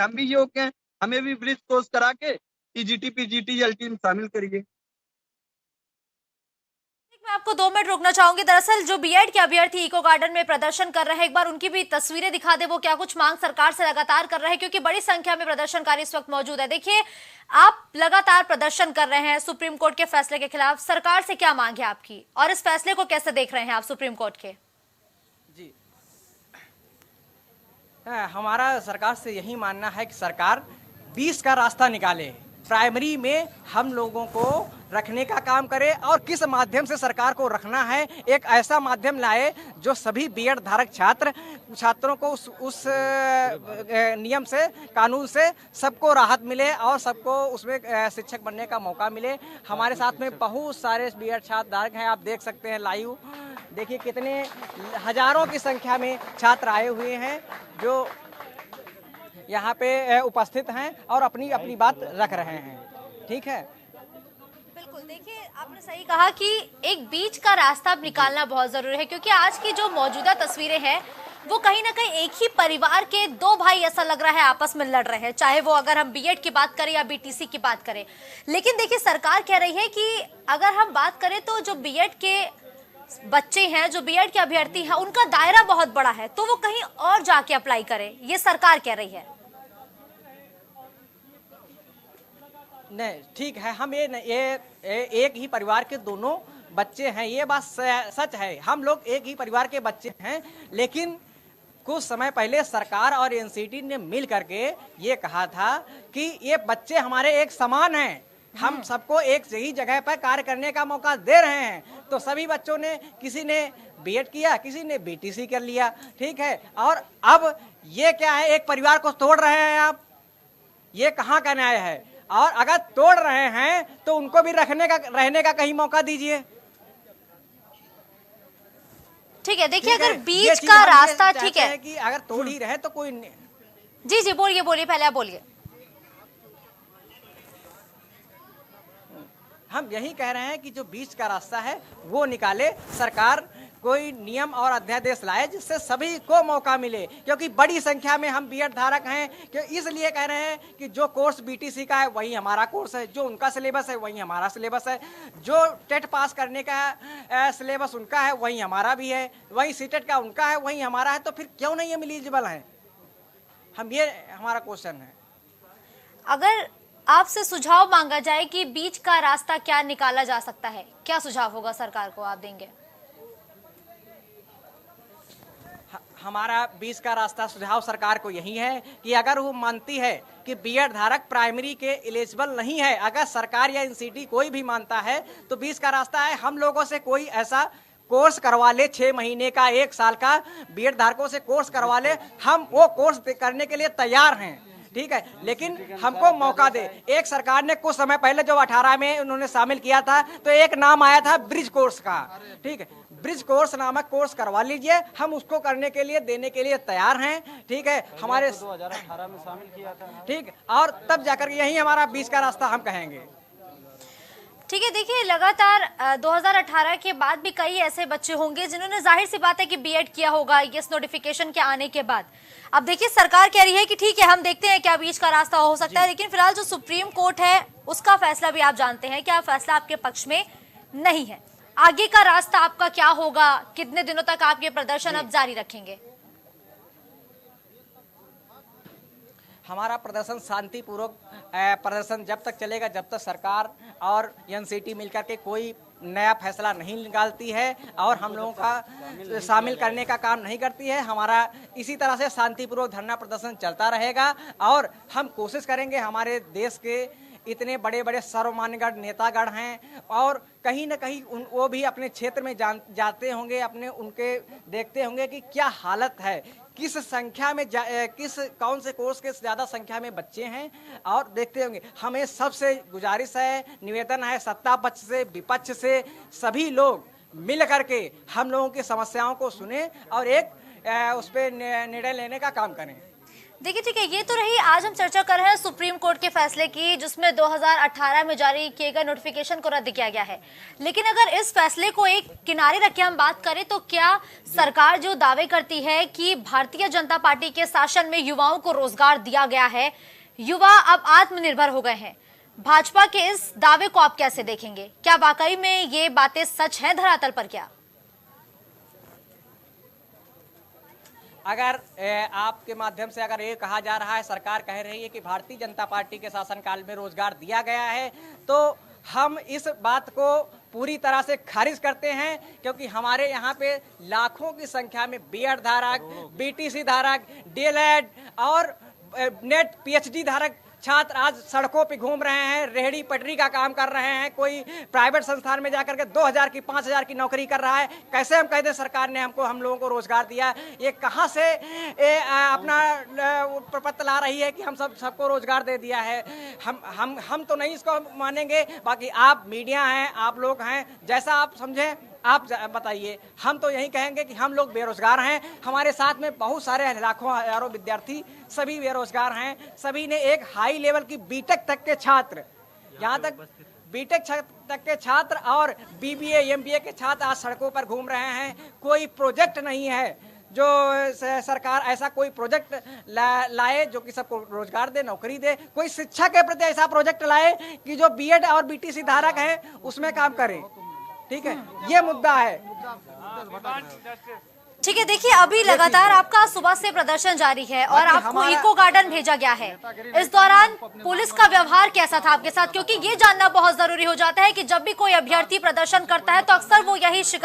हम भी योग्य हैं, हमें भी ब्रिज कोर्स करा के टीजीटी पीजीटी एलटी में शामिल करिए। मैं आपको 2 मिनट रुकना चाहूंगी। दरअसल जो बीएड के अभ्यर्थी इको गार्डन में प्रदर्शन कर रहे हैं, एक बार उनकी भी तस्वीरें दिखा दे, वो क्या कुछ मांग सरकार से लगातार कर रहे हैं, क्योंकि बड़ी संख्या में प्रदर्शनकारी इस वक्त मौजूद है। देखिए, आप लगातार प्रदर्शन कर रहे हैं सुप्रीम कोर्ट के फैसले के खिलाफ। सरकार से क्या मांग है आपकी, और इस फैसले को कैसे देख रहे हैं आप सुप्रीम कोर्ट के? जी, हमारा सरकार से यही मानना है कि सरकार 20 का रास्ता निकाले, प्राइमरी में हम लोगों को रखने का काम करे, और किस माध्यम से सरकार को रखना है, एक ऐसा माध्यम लाए जो सभी बीएड धारक छात्रों को उस नियम से, कानून से सबको राहत मिले और सबको उसमें शिक्षक बनने का मौका मिले। हमारे साथ में बहुत सारे बीएड छात्र धारक हैं, आप देख सकते हैं लाइव, देखिए कितने हजारों की संख्या में छात्र आए हुए हैं जो यहाँ पे उपस्थित हैं और अपनी अपनी बात रख रहे हैं। ठीक है, बिल्कुल। देखिए, आपने सही कहा कि एक बीच का रास्ता निकालना बहुत जरूरी है, क्योंकि आज की जो मौजूदा तस्वीरें हैं वो कहीं ना कहीं एक ही परिवार के दो भाई ऐसा लग रहा है आपस में लड़ रहे हैं, चाहे वो अगर हम बीएड की बात करें या बीटीसी की बात करें। लेकिन देखिए, सरकार कह रही है कि अगर हम बात करें तो जो बीएड के बच्चे हैं, जो बीएड के अभ्यर्थी हैं, उनका दायरा बहुत बड़ा है, तो वो कहीं और जाके अप्लाई करें, ये सरकार कह रही है। नहीं, ठीक है, हम ये एक ही परिवार के दोनों बच्चे हैं, ये बात सच है, हम लोग एक ही परिवार के बच्चे हैं। लेकिन कुछ समय पहले सरकार और एनसीटी ने मिल करके ये कहा था कि ये बच्चे हमारे एक समान हैं, हम सबको एक सही जगह पर कार्य करने का मौका दे रहे हैं। तो सभी बच्चों ने, किसी ने बीएड किया, किसी ने बीटीसी कर लिया, ठीक है। और अब ये क्या है, एक परिवार को तोड़ रहे हैं आप, ये कहाँ का न्याय है? और अगर तोड़ रहे हैं तो उनको भी रहने का कहीं मौका दीजिए। ठीक है, देखिए, अगर बीच का रास्ता, ठीक है कि अगर तोड़ ही रहे तो कोई जी जी, बोलिए बोलिए, पहले आप बोलिए। हम यही कह रहे हैं कि जो बीच का रास्ता है वो निकाले सरकार, कोई नियम और अध्यादेश लाए जिससे सभी को मौका मिले, क्योंकि बड़ी संख्या में हम बीएड धारक हैं। कि इसलिए कह रहे हैं कि जो कोर्स बीटीसी का है वही हमारा कोर्स है, जो उनका सिलेबस है वही हमारा सिलेबस है, जो टेट पास करने का सिलेबस उनका है वही हमारा भी है, वही सीटेट का उनका है वही हमारा है, तो फिर क्यों नहीं हम एलिजिबल हैं? ये हमारा क्वेश्चन है। अगर आपसे सुझाव मांगा जाए कि बीच का रास्ता क्या निकाला जा सकता है, क्या सुझाव होगा सरकार को, आप देंगे? हमारा बीच का रास्ता सुझाव सरकार को यही है कि अगर वो मानती है कि बीएड धारक प्राइमरी के एलिजिबल नहीं है, अगर सरकार या एनसीटी कोई भी मानता है, तो बीच का रास्ता है हम लोगों से कोई ऐसा कोर्स करवा ले, 6 महीने का, 1 साल का बीएड धारकों से कोर्स करवा ले, हम वो कोर्स करने के लिए तैयार हैं, ठीक है। लेकिन हमको मौका दे। एक सरकार ने कुछ समय पहले जो 18 में उन्होंने शामिल किया था, तो एक नाम आया था ब्रिज कोर्स का, ठीक है। ब्रिज कोर्स नामक कोर्स करवा लीजिए, हम उसको करने के लिए, देने के लिए तैयार हैं, ठीक है। हमारे 2018 में शामिल किया था, ठीक, और तब जाकर यही हमारा बीच का रास्ता हम कहेंगे। ठीक है, देखिए, लगातार 2018 के बाद भी कई ऐसे बच्चे होंगे जिन्होंने, जाहिर सी बात है कि बीएड किया होगा इस नोटिफिकेशन के आने के बाद। अब देखिए, सरकार कह रही है कि ठीक है, हम देखते हैं क्या बीच का रास्ता हो सकता है, लेकिन फिलहाल जो सुप्रीम कोर्ट है उसका फैसला भी आप जानते हैं, क्या फैसला आपके पक्ष में नहीं है। आगे का रास्ता आपका क्या होगा? कितने दिनों तक आप ये प्रदर्शन अब जारी रखेंगे? हमारा प्रदर्शन शांतिपूर्वक प्रदर्शन जब तक चलेगा जब तक सरकार और एनसीटी मिलकर के कोई नया फैसला नहीं निकालती है और हम लोगों का शामिल करने का काम नहीं करती है। हमारा इसी तरह से शांतिपूर्वक धरना प्रदर्शन चलता रहेगा और हम कोशिश करेंगे, हमारे देश के इतने बड़े बड़े सर्वमान्यगढ़ नेतागढ़ हैं और कहीं ना कहीं वो भी अपने क्षेत्र में जाते होंगे, अपने उनके देखते होंगे कि क्या हालत है, किस संख्या में कौन से कोर्स के ज़्यादा संख्या में बच्चे हैं, और देखते होंगे। हमें सबसे गुजारिश है, निवेदन है, सत्ता पक्ष से, विपक्ष से, सभी लोग मिल करके हम लोगों की समस्याओं को सुने और एक उस पर निर्णय लेने का काम करें। देखिए ठीक है, ये तो रही। आज हम चर्चा कर रहे हैं सुप्रीम कोर्ट के फैसले की, जिसमें 2018 में जारी किए गए नोटिफिकेशन को रद्द किया गया है। लेकिन अगर इस फैसले को एक किनारे रख के हम बात करें तो क्या सरकार जो दावे करती है कि भारतीय जनता पार्टी के शासन में युवाओं को रोजगार दिया गया है, युवा अब आत्मनिर्भर हो गए हैं, भाजपा के इस दावे को आप कैसे देखेंगे? क्या वाकई में ये बातें सच हैं धरातल पर? क्या अगर आपके माध्यम से अगर ये कहा जा रहा है, सरकार कह रही है कि भारतीय जनता पार्टी के शासनकाल में रोजगार दिया गया है, तो हम इस बात को पूरी तरह से खारिज करते हैं, क्योंकि हमारे यहाँ पे लाखों की संख्या में बीएड धारक, बीटीसी धारक, डीएलएड और नेट पीएचडी धारक छात्र आज सड़कों पे घूम रहे हैं, रेहड़ी पटरी का काम कर रहे हैं, कोई प्राइवेट संस्थान में जाकर के 2000 की 5000 की नौकरी कर रहा है। कैसे हम कहते हैं सरकार ने हम लोगों को रोजगार दिया? ये कहाँ से अपना प्रपत्र ला रही है कि हम सबको रोजगार दे दिया है? हम तो नहीं इसको मानेंगे। बाकी आप मीडिया हैं, आप लोग हैं, जैसा आप समझें आप बताइए। हम तो यही कहेंगे कि हम लोग बेरोजगार हैं, हमारे साथ में बहुत सारे लाखों हजारों विद्यार्थी सभी बेरोजगार हैं। सभी ने एक हाई लेवल की बीटेक तक के छात्र, यहाँ तक बीटेक तक के छात्र और बीबीए एमबीए के छात्र आज सड़कों पर घूम रहे हैं। कोई प्रोजेक्ट नहीं है जो सरकार ऐसा कोई प्रोजेक्ट लाए जो कि सबको रोजगार दे, नौकरी दे। कोई शिक्षा के प्रति ऐसा प्रोजेक्ट लाए कि जो बीएड और बीटीसी धारक हैं उसमें काम करें। ठीक है, ये मुद्दा है। ठीक है, देखिए अभी लगातार आपका सुबह से प्रदर्शन जारी है और आपको इको गार्डन भेजा गया है। इस दौरान पुलिस का व्यवहार कैसा था आपके साथ? क्योंकि ये जानना बहुत जरूरी हो जाता है कि जब भी कोई अभ्यर्थी प्रदर्शन करता है तो अक्सर वो यही शिकायत